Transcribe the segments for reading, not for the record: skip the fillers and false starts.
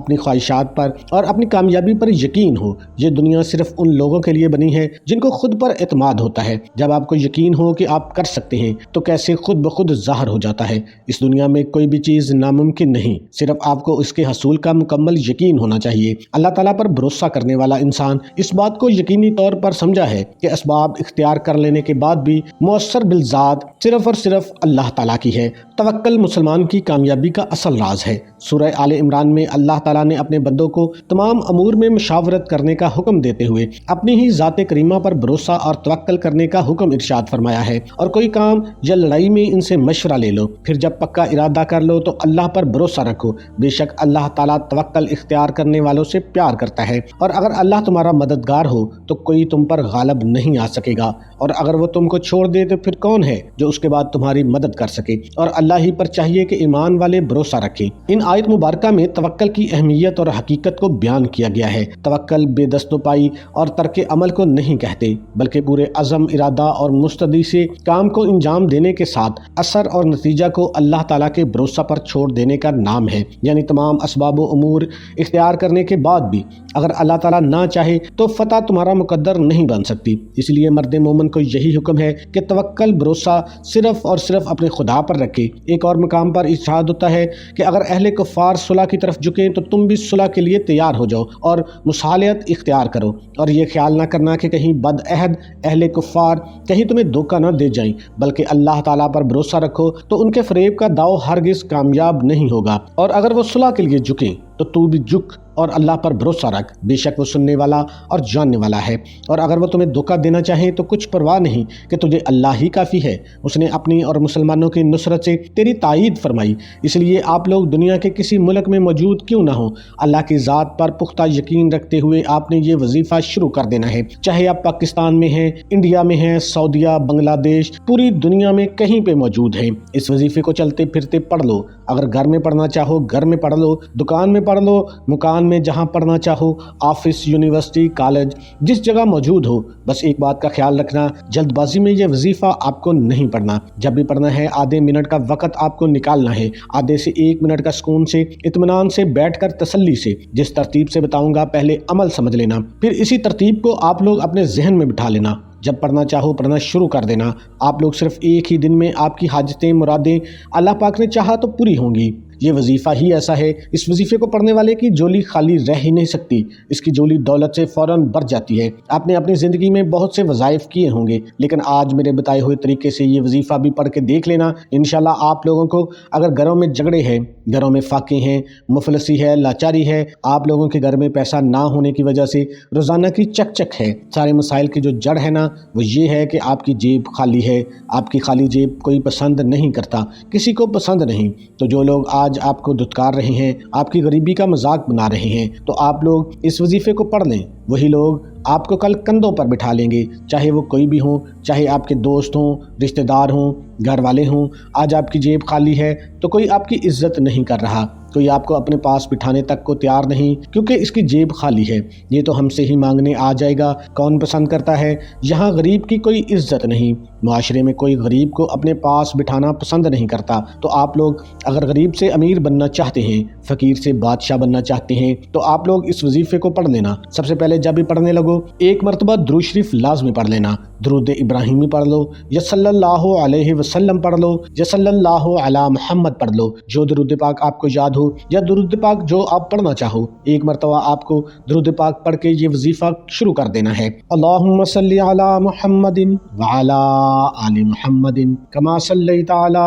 اپنی خواہشات پر اور اپنی کامیابی پر یقین ہو۔ یہ دنیا صرف ان لوگوں کے لیے بنی ہے جن کو خود پر اعتماد ہوتا ہے۔ جب آپ کو یقین ہو کہ آپ کر سکتے ہیں تو کیسے خود بخود ظاہر ہو جاتا ہے۔ اس دنیا میں کوئی بھی چیز ناممکن نہیں، صرف آپ کو اس کے حصول کا مکمل یقین ہونا چاہیے۔ اللہ تعالیٰ پر بھروسہ کرنے والا انسان اس بات کو یقینی طور پر سمجھا ہے کہ اسباب اختیار کر لینے کے بعد بھی مؤثر بالذات صرف اور صرف اللہ تعالیٰ کی ہے۔ توکل مسلمان کی کامیابی کا اصل راز ہے۔ سورہ آل عمران میں اللہ تعالیٰ نے اپنے بندوں کو تمام امور میں مشاورت کرنے کا حکم دیتے ہوئے اپنی ہی ذات کریمہ پر بھروسہ اور توکل کرنے کا حکم ارشاد فرمایا ہے۔ اور کوئی کام یا لڑائی میں ان سے مشورہ لے لو، پھر جب پکا ارادہ کر لو تو اللہ پر بھروسہ رکھو، بے شک اللہ تعالیٰ توکل اختیار کرنے والوں سے پیار کرتا ہے۔ اور اگر اللہ تمہارا مددگار ہو تو کوئی تم پر غالب نہیں آ سکے گا، اور اگر وہ تم کو چھوڑ دے تو پھر کون ہے جو اس کے بعد تمہاری مدد کر سکے۔ اور اللہ ہی پر چاہیے کہ ایمان والے بھروسہ رکھیں۔ ان آیت مبارکہ میں توکل کی اہمیت اور حقیقت کو بیان کیا گیا ہے۔ توکل بے دست و پائی اور ترک عمل کو نہیں کہتے، بلکہ پورے عزم، ارادہ اور مستعدی سے کام کو انجام دینے کے ساتھ اثر اور نتیجہ کو اللہ تعالیٰ کے بھروسہ پر چھوڑ دینے کا نام ہے۔ یعنی تمام اسباب و امور اختیار کرنے کے بعد بھی اگر اللہ تعالیٰ نہ چاہے تو فتح تمہارا مقدر نہیں بن سکتی۔ اس لیے مرد مومن کو یہی حکم ہے کہ توکل بھروسہ صرف اور صرف اپنے خدا پر رکھے۔ ایک اور مقام پر ارشاد ہوتا ہے کہ اگر اہل کفار صلح کی طرف جھکیں تو تم بھی صلح کے لیے تیار ہو جاؤ اور مصالحت اختیار کرو، اور یہ خیال نہ کرنا کہ کہیں بد عہد اہل کفار کہیں تمہیں دھوکہ نہ دے جائیں، بلکہ اللہ تعالیٰ پر بھروسہ رکھو تو ان کے فریب کا داؤ ہرگز کامیاب نہیں ہوگا۔ اور اگر وہ صلح کے لیے جھکیں تو بھی جھک اور اللہ پر بھروسہ رکھ، بے شک وہ سننے والا اور جاننے والا ہے۔ اور اگر وہ تمہیں دھوکہ دینا چاہیں تو کچھ پرواہ نہیں کہ تجھے اللہ ہی کافی ہے، اس نے اپنی اور مسلمانوں کی نصرت سے تیری تائید فرمائی۔ اس لیے آپ لوگ دنیا کے کسی ملک میں موجود کیوں نہ ہوں، اللہ کی ذات پر پختہ یقین رکھتے ہوئے آپ نے یہ وظیفہ شروع کر دینا ہے۔ چاہے آپ پاکستان میں ہیں، انڈیا میں ہیں، سعودیہ، بنگلہ دیش، پوری دنیا میں کہیں پہ موجود ہیں، اس وظیفے کو چلتے پھرتے پڑھ لو۔ اگر گھر میں پڑھنا چاہو گھر میں پڑھ لو، دکان میں پڑھ لو، مکان میں جہاں پڑھنا چاہو، آفس، یونیورسٹی، کالج، جس جگہ موجود ہو۔ بس ایک بات کا خیال رکھنا، جلد بازی میں یہ وظیفہ آپ کو نہیں پڑھنا۔ جب بھی پڑھنا ہے آدھے منٹ کا وقت آپ کو نکالنا ہے، آدھے سے 1 منٹ کا سکون سے، اطمینان سے بیٹھ کر تسلی سے، جس ترتیب سے بتاؤں گا پہلے عمل سمجھ لینا، پھر اسی ترتیب کو آپ لوگ اپنے ذہن میں بٹھا لینا۔ جب پڑھنا چاہو پڑھنا شروع کر دینا۔ آپ لوگ صرف ایک ہی دن میں آپ کی حاجتیں، مرادیں اللہ پاک نے چاہا تو پوری ہوں گی۔ یہ وظیفہ ہی ایسا ہے، اس وظیفے کو پڑھنے والے کی جولی خالی رہ ہی نہیں سکتی، اس کی جولی دولت سے فوراً بھر جاتی ہے۔ آپ نے اپنی زندگی میں بہت سے وظائف کیے ہوں گے، لیکن آج میرے بتائے ہوئے طریقے سے یہ وظیفہ بھی پڑھ کے دیکھ لینا۔ انشاءاللہ آپ لوگوں کو اگر گھروں میں جھگڑے ہیں، گھروں میں فاقے ہیں، مفلسی ہے، لاچاری ہے، آپ لوگوں کے گھر میں پیسہ نہ ہونے کی وجہ سے روزانہ کی چک چک ہے، سارے مسائل کی جو جڑ ہے نا وہ یہ ہے کہ آپ کی جیب خالی ہے۔ آپ کی خالی جیب کوئی پسند نہیں کرتا، کسی کو پسند نہیں۔ تو جو لوگ آج آپ کو دھتکار رہے ہیں، آپ کی غریبی کا مذاق بنا رہے ہیں، تو آپ لوگ اس وظیفے کو پڑھ لیں۔ وہی لوگ آپ کو کل کندھوں پر بٹھا لیں گے، چاہے وہ کوئی بھی ہوں، چاہے آپ کے دوست ہوں، رشتہ دار ہوں، گھر والے ہوں۔ آج آپ کی جیب خالی ہے تو کوئی آپ کی عزت نہیں کر رہا، کوئی آپ کو اپنے پاس بٹھانے تک کو تیار نہیں، کیونکہ اس کی جیب خالی ہے۔ یہ تو ہم سے ہی مانگنے آ جائے گا، کون پسند کرتا ہے؟ یہاں غریب کی کوئی عزت نہیں، معاشرے میں کوئی غریب کو اپنے پاس بٹھانا پسند نہیں کرتا۔ تو آپ لوگ اگر غریب سے امیر بننا چاہتے ہیں، فقیر سے بادشاہ بننا چاہتے ہیں، تو آپ لوگ اس وظیفے کو پڑھ لینا۔ سب سے پہلے جب بھی پڑھنے لگو 1 مرتبہ درود شریف لازمی پڑھ لینا۔ درود ابراہیمی پڑھ لو، یا صلی اللہ علیہ وسلم پڑھ لو، یا صلی اللہ علی محمد پڑھ لو، جو درود پاک آپ کو یاد ہو، یا درود پاک جو آپ پڑھنا چاہو۔ 1 مرتبہ آپ کو درود پاک پڑھ کے یہ وظیفہ شروع کر دینا ہے۔ اللہم صلی علی محمد وعلی آل محمد کما صلیت علی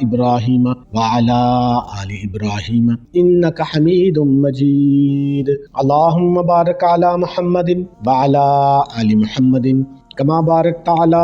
ابراہیم وعلی آل ابراہیم انک حمید مجید۔ اللہم بارک علی محمد وعلی آل محمد کما بارکت علی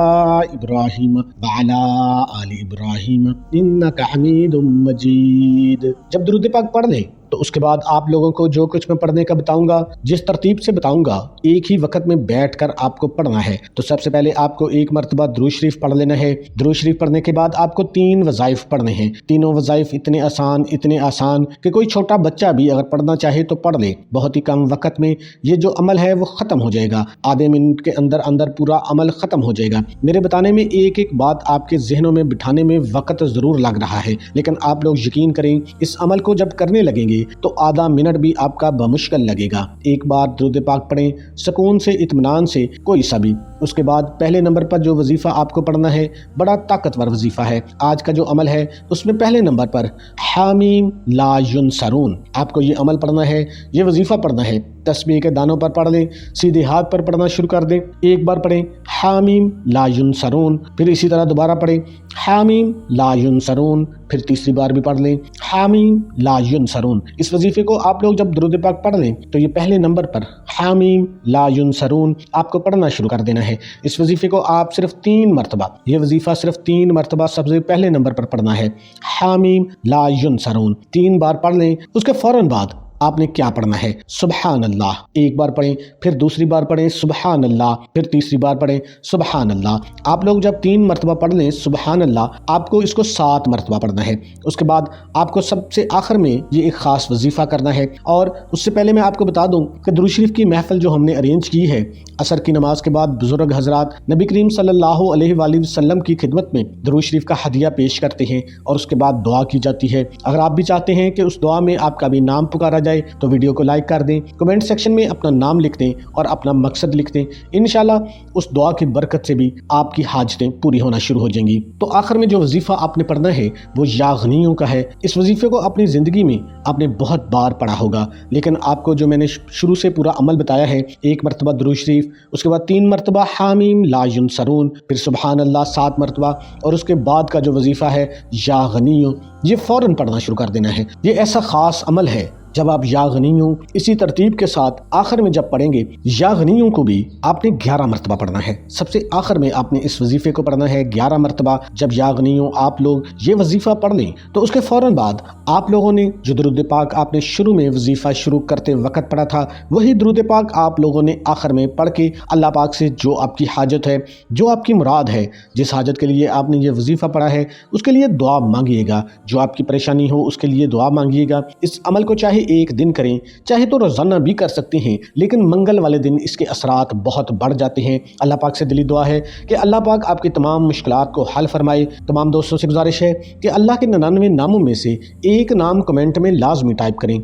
ابراہیم وعلی آل ابراہیم انک حمید مجید۔ جب درود پاک پڑھ لیں تو اس کے بعد آپ لوگوں کو جو کچھ میں پڑھنے کا بتاؤں گا، جس ترتیب سے بتاؤں گا، ایک ہی وقت میں بیٹھ کر آپ کو پڑھنا ہے۔ تو سب سے پہلے آپ کو 1 مرتبہ درود شریف پڑھ لینا ہے۔ درود شریف پڑھنے کے بعد آپ کو 3 وظائف پڑھنے ہیں۔ تینوں وظائف اتنے آسان کہ کوئی چھوٹا بچہ بھی اگر پڑھنا چاہے تو پڑھ لے۔ بہت ہی کم وقت میں یہ جو عمل ہے وہ ختم ہو جائے گا، آدھے منٹ کے اندر پورا عمل ختم ہو جائے گا۔ میرے بتانے میں ایک ایک بات آپ کے ذہنوں میں بٹھانے میں وقت ضرور لگ رہا ہے، لیکن آپ لوگ یقین کریں اس عمل کو جب کرنے لگیں گے گے تو آدھا منٹ بھی آپ کا بمشکل لگے گا۔ ایک بار درود پاک پڑھیں سکون سے، اطمینان سے، کوئی سا بھی۔ اس کے بعد پہلے نمبر پر جو وظیفہ آپ کو پڑھنا ہے بڑا طاقتور وظیفہ ہے۔ آج کا جو عمل ہے اس میں پہلے نمبر پر حامیم لا ینصرون، آپ کو یہ عمل پڑھنا ہے، یہ وظیفہ پڑھنا ہے۔ تسبیح کے دانوں پر پڑھ لیں، سیدھے ہاتھ پر پڑھنا شروع کر دیں۔ ایک بار پڑھیں حامیم لا ینصرون، پھر اسی طرح دوبارہ پڑھیں حامیم لا ینصرون، پھر تیسری بار بھی پڑھ لیں حامیم لا ینصرون۔ اس وظیفے کو آپ لوگ جب درود پاک پڑھ لیں تو یہ پہلے نمبر پر حامیم لا ینصرون آپ کو پڑھنا شروع کر دینا ہے۔ اس وظیفے کو آپ صرف 3 مرتبہ، یہ وظیفہ صرف 3 مرتبہ سب سے پہلے نمبر پر پڑھنا ہے، حامیم لا ینصرون 3 بار پڑھ لیں۔ اس کے فوراً بعد آپ نے کیا پڑھنا ہے؟ سبحان اللہ، ایک بار پڑھیں، پھر دوسری بار پڑھیں سبحان اللہ، پھر تیسری بار پڑھیں سبحان اللہ۔ آپ لوگ جب 3 مرتبہ پڑھ لیں سبحان اللہ، آپ کو اس کو 7 مرتبہ پڑھنا ہے۔ اس کے بعد آپ کو سب سے آخر میں یہ ایک خاص وظیفہ کرنا ہے۔ اور اس سے پہلے میں آپ کو بتا دوں کہ درود شریف کی محفل جو ہم نے ارینج کی ہے، عصر کی نماز کے بعد بزرگ حضرات نبی کریم صلی اللہ علیہ وآلہ وسلم کی خدمت میں درود شریف کا ہدیہ پیش کرتے ہیں اور اس کے بعد دعا کی جاتی ہے۔ اگر آپ بھی چاہتے ہیں کہ اس دعا میں آپ کا بھی نام پکارا جائے تو ویڈیو کو لائک کر دیں، کمنٹ سیکشن میں اپنا نام لکھ دیں اور اپنا مقصد لکھ دیں۔ انشاءاللہ اس دعا کی برکت سے بھی آپ کی حاجتیں پوری ہونا شروع ہو جائیں گی۔ تو آخر میں جو وظیفہ آپ نے پڑھنا ہے وہ یا غنیوں کا ہے۔ اس وظیفے کو اپنی زندگی میں آپ نے بہت بار پڑھا ہوگا، لیکن آپ کو جو میں نے شروع سے پورا عمل بتایا ہے، 1 مرتبہ درود شریف، اس کے بعد 3 مرتبہ حامیم لا ینصرون، پھر سبحان اللہ 7 مرتبہ، اور اس کے بعد کا جو وظیفہ ہے یا غنیوں، یہ فوراً پڑھنا شروع کر دینا ہے۔ یہ ایسا خاص عمل ہے جب آپ یا غنیوں اسی ترتیب کے ساتھ آخر میں جب پڑھیں گے، یا غنیوں کو بھی آپ نے 11 مرتبہ پڑھنا ہے۔ سب سے آخر میں آپ نے اس وظیفے کو پڑھنا ہے 11 مرتبہ۔ جب یا غنیوں آپ لوگ یہ وظیفہ پڑھ لیں تو اس کے فوراً بعد آپ لوگوں نے جو درود پاک آپ نے شروع میں وظیفہ شروع کرتے وقت پڑھا تھا، وہی درود پاک آپ لوگوں نے آخر میں پڑھ کے اللہ پاک سے جو آپ کی حاجت ہے، جو آپ کی مراد ہے، جس حاجت کے لیے آپ نے یہ وظیفہ پڑھا ہے، اس کے لیے دعا مانگیے گا۔ جو آپ کی پریشانی ہو اس کے لیے دعا مانگیے گا۔ اس عمل کو چاہے ایک دن کریں، چاہے تو روزانہ بھی کر سکتے ہیں، لیکن منگل والے دن اس کے اثرات بہت بڑھ جاتے ہیں۔ اللہ پاک سے دلی دعا ہے کہ اللہ پاک آپ کی تمام مشکلات کو حل فرمائے۔ تمام دوستوں سے گزارش ہے کہ اللہ کے 99 ناموں میں سے ایک نام کمنٹ میں لازمی ٹائپ کریں۔